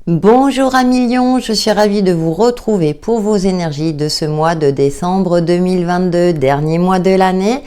Bonjour amis lions, je suis ravie de vous retrouver pour vos énergies de ce mois de décembre 2022, dernier mois de l'année.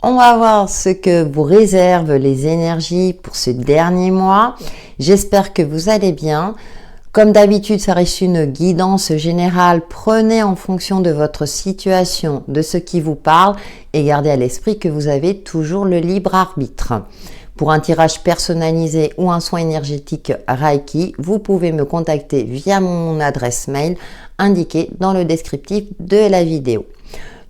On va voir ce que vous réservent les énergies pour ce dernier mois. J'espère que vous allez bien. Comme d'habitude, ça reste une guidance générale. Prenez en fonction de votre situation, de ce qui vous parle et gardez à l'esprit que vous avez toujours le libre arbitre. Pour un tirage personnalisé ou un soin énergétique Reiki, vous pouvez me contacter via mon adresse mail indiquée dans le descriptif de la vidéo.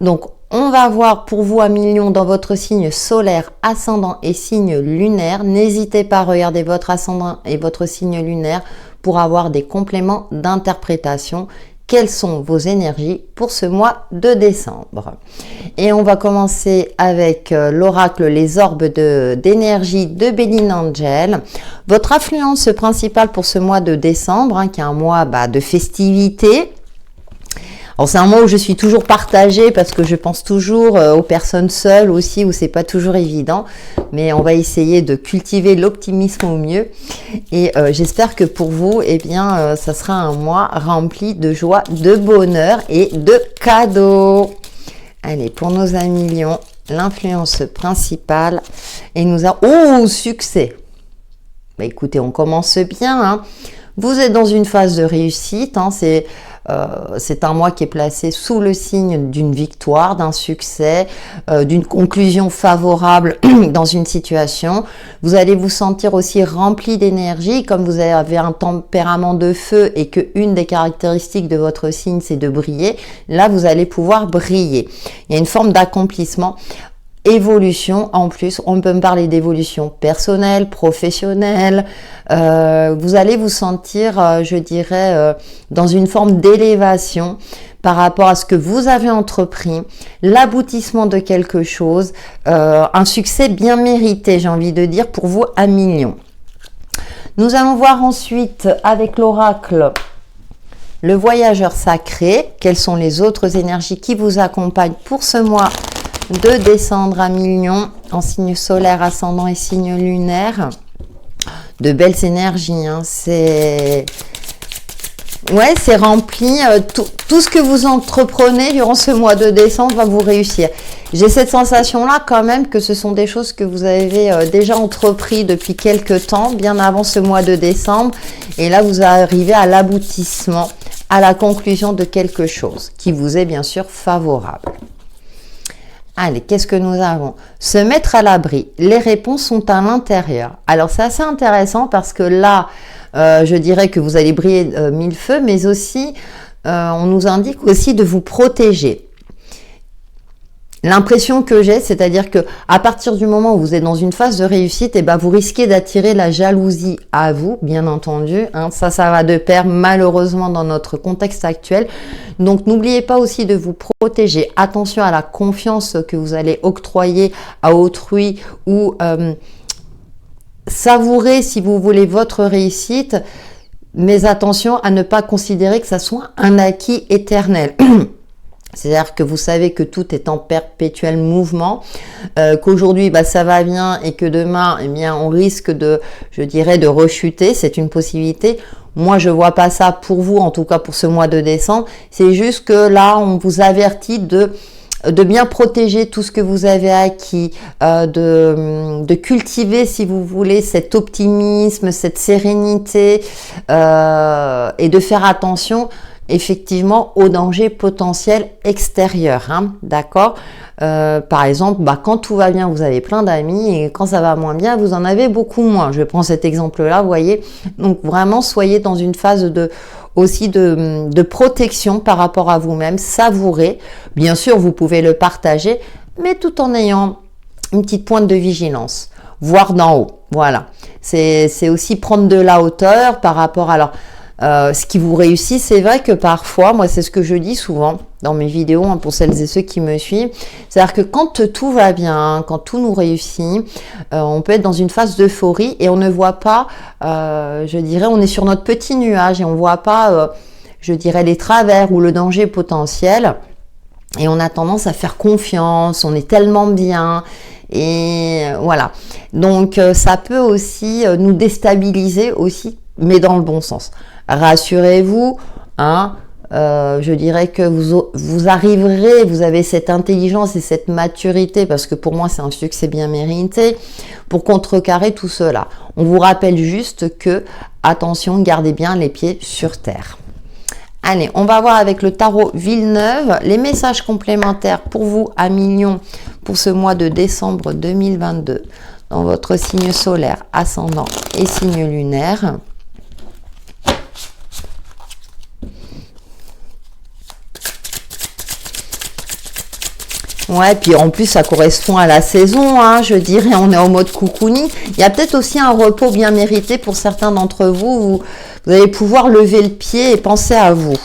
Donc, on va voir pour vous amis lions dans votre signe solaire, ascendant et signe lunaire. N'hésitez pas à regarder votre ascendant et votre signe lunaire pour avoir des compléments d'interprétation. Quelles sont vos énergies pour ce mois de décembre? Et on va commencer avec l'oracle Les Orbes d'énergie de Béline Angel. Votre influence principale pour ce mois de décembre, qui est un mois de festivités. Alors c'est un mois où je suis toujours partagée parce que je pense toujours aux personnes seules aussi où c'est pas toujours évident, mais on va essayer de cultiver l'optimisme au mieux et j'espère que pour vous, ça sera un mois rempli de joie, de bonheur et de cadeaux. Allez, pour nos amis lions, l'influence principale et nous avons succès. Écoutez, on commence bien. Vous êtes dans une phase de réussite. C'est un mois qui est placé sous le signe d'une victoire, d'un succès, d'une conclusion favorable dans une situation. Vous allez vous sentir aussi rempli d'énergie, comme vous avez un tempérament de feu et que une des caractéristiques de votre signe, c'est de briller. Là, vous allez pouvoir briller. Il y a une forme d'accomplissement. Évolution, en plus, on peut me parler d'évolution personnelle, professionnelle. Vous allez vous sentir, dans une forme d'élévation par rapport à ce que vous avez entrepris, l'aboutissement de quelque chose, un succès bien mérité, j'ai envie de dire, pour vous amis lions. Nous allons voir ensuite avec l'oracle le voyageur sacré. Quelles sont les autres énergies qui vous accompagnent pour ce mois de décembre amis lions, en signe solaire, ascendant et signe lunaire. De belles énergies, c'est rempli. Tout ce que vous entreprenez durant ce mois de décembre va vous réussir. J'ai cette sensation-là quand même que ce sont des choses que vous avez déjà entrepris depuis quelques temps, bien avant ce mois de décembre. Et là, vous arrivez à l'aboutissement, à la conclusion de quelque chose qui vous est bien sûr favorable. Allez, qu'est-ce que nous avons? Se mettre à l'abri. Les réponses sont à l'intérieur. Alors, c'est assez intéressant parce que là, je dirais que vous allez briller mille feux, mais aussi, on nous indique aussi de vous protéger. L'impression que j'ai, c'est-à-dire que à partir du moment où vous êtes dans une phase de réussite, vous risquez d'attirer la jalousie à vous, bien entendu. Ça va de pair malheureusement dans notre contexte actuel. Donc n'oubliez pas aussi de vous protéger. Attention à la confiance que vous allez octroyer à autrui ou savourer, si vous voulez, votre réussite. Mais attention à ne pas considérer que ça soit un acquis éternel. C'est-à-dire que vous savez que tout est en perpétuel mouvement, qu'aujourd'hui ça va bien et que demain on risque de rechuter, c'est une possibilité. Moi je vois pas ça pour vous, en tout cas pour ce mois de décembre. C'est juste que là on vous avertit de bien protéger tout ce que vous avez acquis, de cultiver, si vous voulez, cet optimisme, cette sérénité et de faire attention effectivement aux dangers potentiels extérieurs, d'accord? Par exemple, quand tout va bien, vous avez plein d'amis et quand ça va moins bien, vous en avez beaucoup moins. Je prends cet exemple-là, vous voyez. Donc vraiment, soyez dans une phase de protection par rapport à vous-même, savourez. Bien sûr, vous pouvez le partager, mais tout en ayant une petite pointe de vigilance, voir d'en haut. Voilà. C'est aussi prendre de la hauteur par rapport à ce qui vous réussit. C'est vrai que parfois, moi c'est ce que je dis souvent dans mes vidéos pour celles et ceux qui me suivent, c'est-à-dire que quand tout va bien, quand tout nous réussit, on peut être dans une phase d'euphorie et on ne voit pas, on est sur notre petit nuage et on ne voit pas, les travers ou le danger potentiel et on a tendance à faire confiance, on est tellement bien. Et voilà. Donc, ça peut aussi nous déstabiliser aussi mais dans le bon sens. Rassurez-vous, hein, je dirais que vous arriverez, vous avez cette intelligence et cette maturité, parce que pour moi c'est un succès bien mérité, pour contrecarrer tout cela. On vous rappelle juste que, attention, gardez bien les pieds sur terre. Allez, on va voir avec le tarot Villeneuve les messages complémentaires pour vous à Million pour ce mois de décembre 2022 dans votre signe solaire, ascendant et signe lunaire. Ouais, puis en plus, ça correspond à la saison, hein, je dirais, on est en mode cocooning. Il y a peut-être aussi un repos bien mérité pour certains d'entre vous. Vous allez pouvoir lever le pied et penser à vous.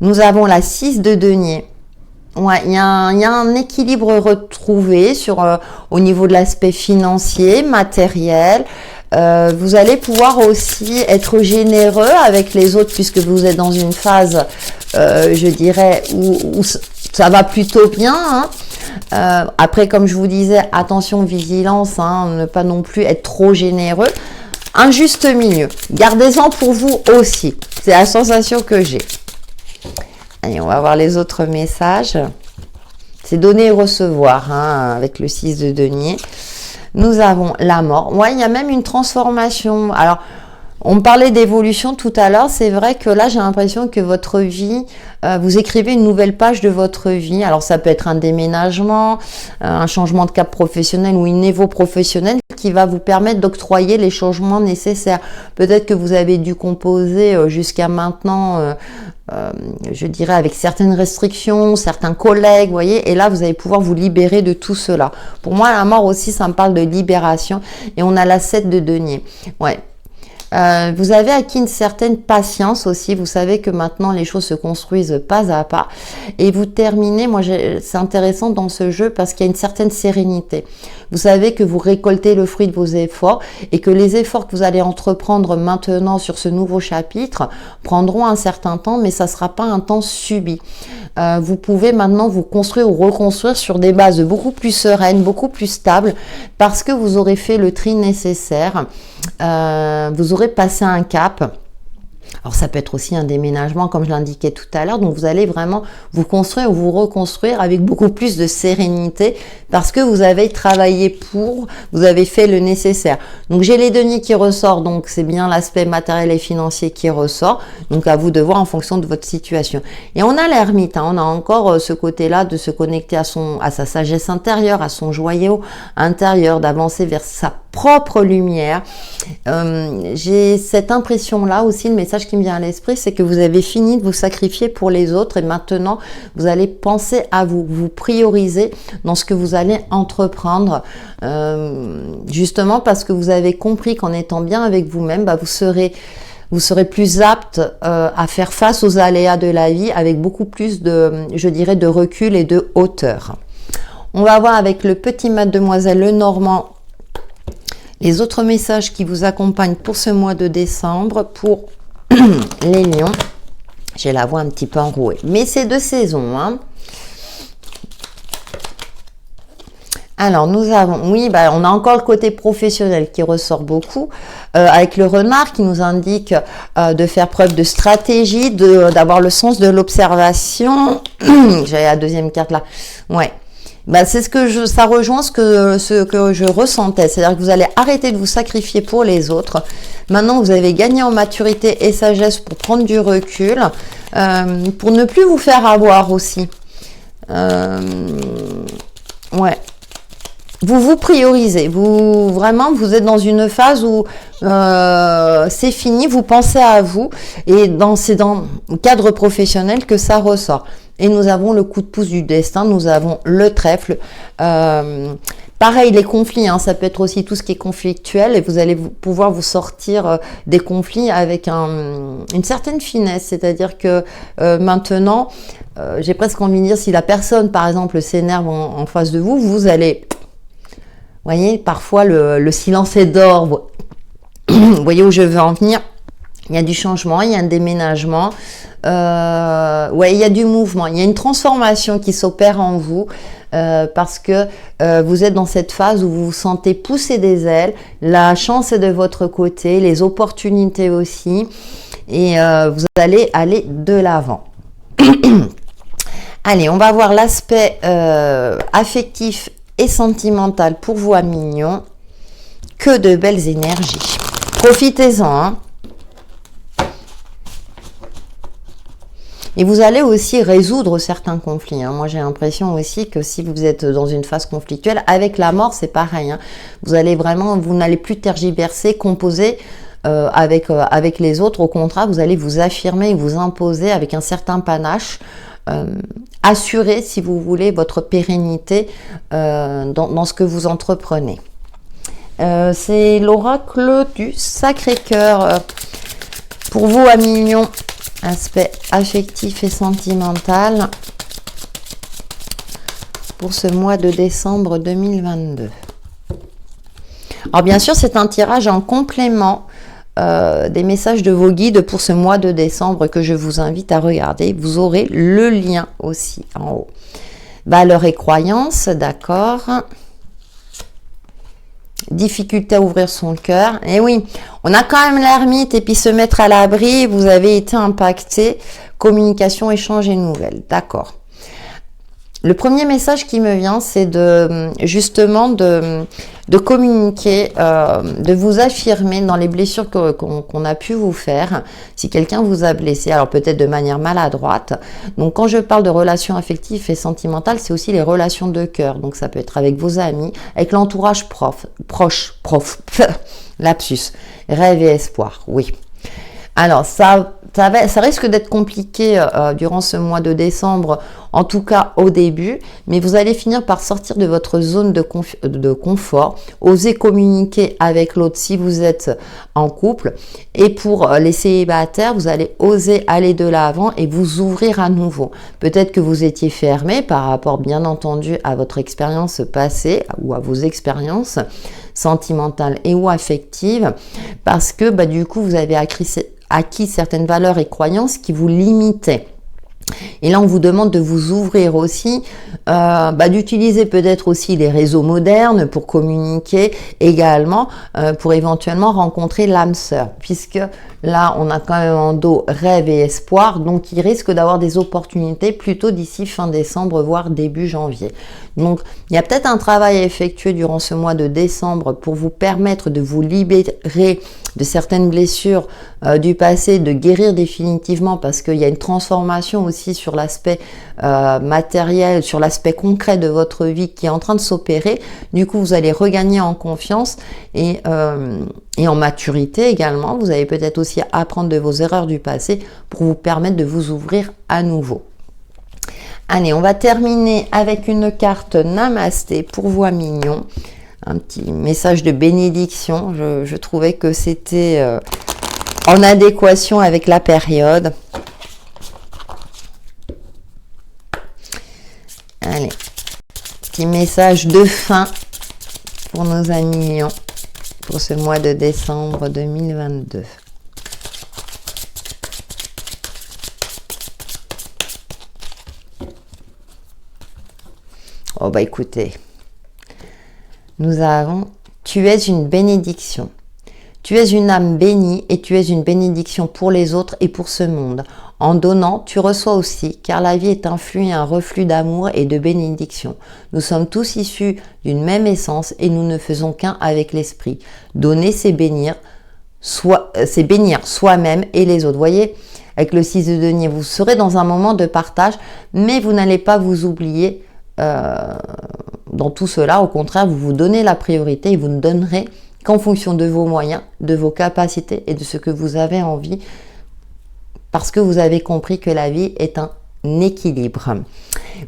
Nous avons la 6 de denier. Ouais, il y a un équilibre retrouvé au niveau de l'aspect financier, matériel. Vous allez pouvoir aussi être généreux avec les autres puisque vous êtes dans une phase, je dirais, où ça va plutôt bien. Hein. Après, comme je vous disais, attention, vigilance, hein, ne pas non plus être trop généreux. Un juste milieu. Gardez-en pour vous aussi. C'est la sensation que j'ai. Allez, on va voir les autres messages. C'est donner et recevoir, hein, avec le 6 de denier. Nous avons la mort. Ouais, il y a même une transformation. Alors, on me parlait d'évolution tout à l'heure. C'est vrai que là, j'ai l'impression que votre vie, vous écrivez une nouvelle page de votre vie. Alors, ça peut être un déménagement, un changement de cap professionnel ou une évo professionnelle qui va vous permettre d'octroyer les changements nécessaires. Peut-être que vous avez dû composer jusqu'à maintenant, je dirais, avec certaines restrictions, certains collègues, vous voyez, et là, vous allez pouvoir vous libérer de tout cela. Pour moi, la mort aussi, ça me parle de libération. Et on a la 7 de denier. Ouais. Vous avez acquis une certaine patience aussi. Vous savez que maintenant les choses se construisent pas à pas. Et vous terminez, moi c'est intéressant dans ce jeu parce qu'il y a une certaine sérénité. Vous savez que vous récoltez le fruit de vos efforts et que les efforts que vous allez entreprendre maintenant sur ce nouveau chapitre prendront un certain temps, mais ça sera pas un temps subi. Vous pouvez maintenant vous construire ou reconstruire sur des bases beaucoup plus sereines, beaucoup plus stables, parce que vous aurez fait le tri nécessaire. Vous aurez passé un cap. Alors ça peut être aussi un déménagement comme je l'indiquais tout à l'heure, donc vous allez vraiment vous construire ou vous reconstruire avec beaucoup plus de sérénité parce que vous avez travaillé vous avez fait le nécessaire. Donc j'ai les deniers qui ressortent, donc c'est bien l'aspect matériel et financier qui ressort, donc à vous de voir en fonction de votre situation. Et on a l'ermite, hein, on a encore ce côté-là de se connecter à sa sagesse intérieure, à son joyau intérieur, d'avancer vers sa propre lumière. J'ai cette impression-là aussi, le message qui me vient à l'esprit, c'est que vous avez fini de vous sacrifier pour les autres et maintenant vous allez penser à vous prioriser dans ce que vous allez entreprendre, justement parce que vous avez compris qu'en étant bien avec vous-même, vous serez plus apte à faire face aux aléas de la vie avec beaucoup plus je dirais, de recul et de hauteur. On va voir avec le petit mademoiselle Lenormand les autres messages qui vous accompagnent pour ce mois de décembre pour les lions. J'ai la voix un petit peu enrouée, mais c'est de saison, hein. Alors, nous avons, oui, on a encore le côté professionnel qui ressort beaucoup, avec le renard qui nous indique de faire preuve de stratégie, d'avoir le sens de l'observation. J'avais la deuxième carte là. Ouais. C'est ça rejoint ce que je ressentais. C'est-à-dire que vous allez arrêter de vous sacrifier pour les autres. Maintenant, vous avez gagné en maturité et sagesse pour prendre du recul, pour ne plus vous faire avoir aussi. Ouais. Vous vous priorisez. Vous êtes dans une phase où c'est fini, vous pensez à vous. Et c'est dans le cadre professionnel que ça ressort. Et nous avons le coup de pouce du destin, nous avons le trèfle. Pareil, les conflits, hein, ça peut être aussi tout ce qui est conflictuel et vous allez pouvoir vous sortir des conflits avec une certaine finesse. C'est-à-dire que maintenant, j'ai presque envie de dire, si la personne, par exemple, s'énerve en face de vous, vous allez... Vous voyez, parfois le silence est d'or. Vous voyez où je veux en venir? Il y a du changement, il y a un déménagement, ouais, il y a du mouvement, il y a une transformation qui s'opère en vous parce que vous êtes dans cette phase où vous vous sentez pousser des ailes, la chance est de votre côté, les opportunités aussi, et vous allez aller de l'avant. Allez, on va voir l'aspect affectif et sentimental pour vous à Mignon. Que de belles énergies. Profitez-en, hein. Et vous allez aussi résoudre certains conflits. Hein. Moi, j'ai l'impression aussi que si vous êtes dans une phase conflictuelle, avec la mort, c'est pareil. Hein. Vous allez vraiment, vous n'allez plus tergiverser, composer avec les autres. Au contraire, vous allez vous affirmer et vous imposer avec un certain panache. Assurer, si vous voulez, votre pérennité dans ce que vous entreprenez. C'est l'oracle du Sacré-Cœur pour vous à Mignon. Aspect affectif et sentimental pour ce mois de décembre 2022. Alors bien sûr, c'est un tirage en complément des messages de vos guides pour ce mois de décembre que je vous invite à regarder. Vous aurez le lien aussi en haut. Valeurs et croyances, d'accord. Difficulté à ouvrir son cœur. Et oui, on a quand même l'ermite et puis se mettre à l'abri, vous avez été impacté. Communication, échange et nouvelles. D'accord. Le premier message qui me vient, c'est justement de communiquer, de vous affirmer dans les blessures qu'on a pu vous faire, si quelqu'un vous a blessé, alors peut-être de manière maladroite. Donc quand je parle de relations affectives et sentimentales, c'est aussi les relations de cœur. Donc ça peut être avec vos amis, avec l'entourage proche, lapsus, rêve et espoir, oui. Alors ça risque d'être compliqué durant ce mois de décembre, en tout cas au début, mais vous allez finir par sortir de votre zone de confort, oser communiquer avec l'autre si vous êtes en couple, et pour les célibataires, vous allez oser aller de l'avant et vous ouvrir à nouveau. Peut-être que vous étiez fermé par rapport bien entendu à votre expérience passée ou à vos expériences sentimentales et ou affectives, parce que du coup vous avez acquis certaines valeurs et croyances qui vous limitaient. Et là, on vous demande de vous ouvrir aussi, d'utiliser peut-être aussi les réseaux modernes pour communiquer également, pour éventuellement rencontrer l'âme sœur. Puisque là, on a quand même en dos rêve et espoir, donc il risque d'avoir des opportunités plutôt d'ici fin décembre, voire début janvier. Donc, il y a peut-être un travail à effectuer durant ce mois de décembre pour vous permettre de vous libérer de certaines blessures du passé, de guérir définitivement, parce qu'il y a une transformation aussi sur l'aspect matériel, sur l'aspect concret de votre vie qui est en train de s'opérer. Du coup, vous allez regagner en confiance et en maturité également. Vous allez peut-être aussi apprendre de vos erreurs du passé pour vous permettre de vous ouvrir à nouveau. Allez, on va terminer avec une carte Namasté pour vous à Mignon. Un petit message de bénédiction. Je trouvais que c'était en adéquation avec la période. Allez, petit message de fin pour nos amis Mignons pour ce mois de décembre 2022. Oh écoutez, nous avons « Tu es une bénédiction ». Tu es une âme bénie et tu es une bénédiction pour les autres et pour ce monde. En donnant, tu reçois aussi, car la vie est un flux et un reflux d'amour et de bénédiction. Nous sommes tous issus d'une même essence et nous ne faisons qu'un avec l'esprit. Donner, c'est bénir soi-même et les autres. Voyez, avec le 6 de denier, vous serez dans un moment de partage, mais vous n'allez pas vous oublier dans tout cela. Au contraire, vous vous donnez la priorité et vous ne donnerez qu'en fonction de vos moyens, de vos capacités et de ce que vous avez envie, parce que vous avez compris que la vie est un équilibre.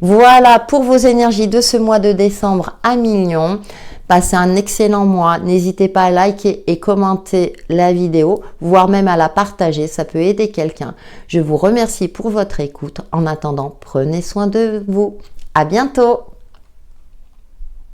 Voilà pour vos énergies de ce mois de décembre à Mignon. Passez un excellent mois. N'hésitez pas à liker et commenter la vidéo, voire même à la partager. Ça peut aider quelqu'un. Je vous remercie pour votre écoute. En attendant, prenez soin de vous. À bientôt.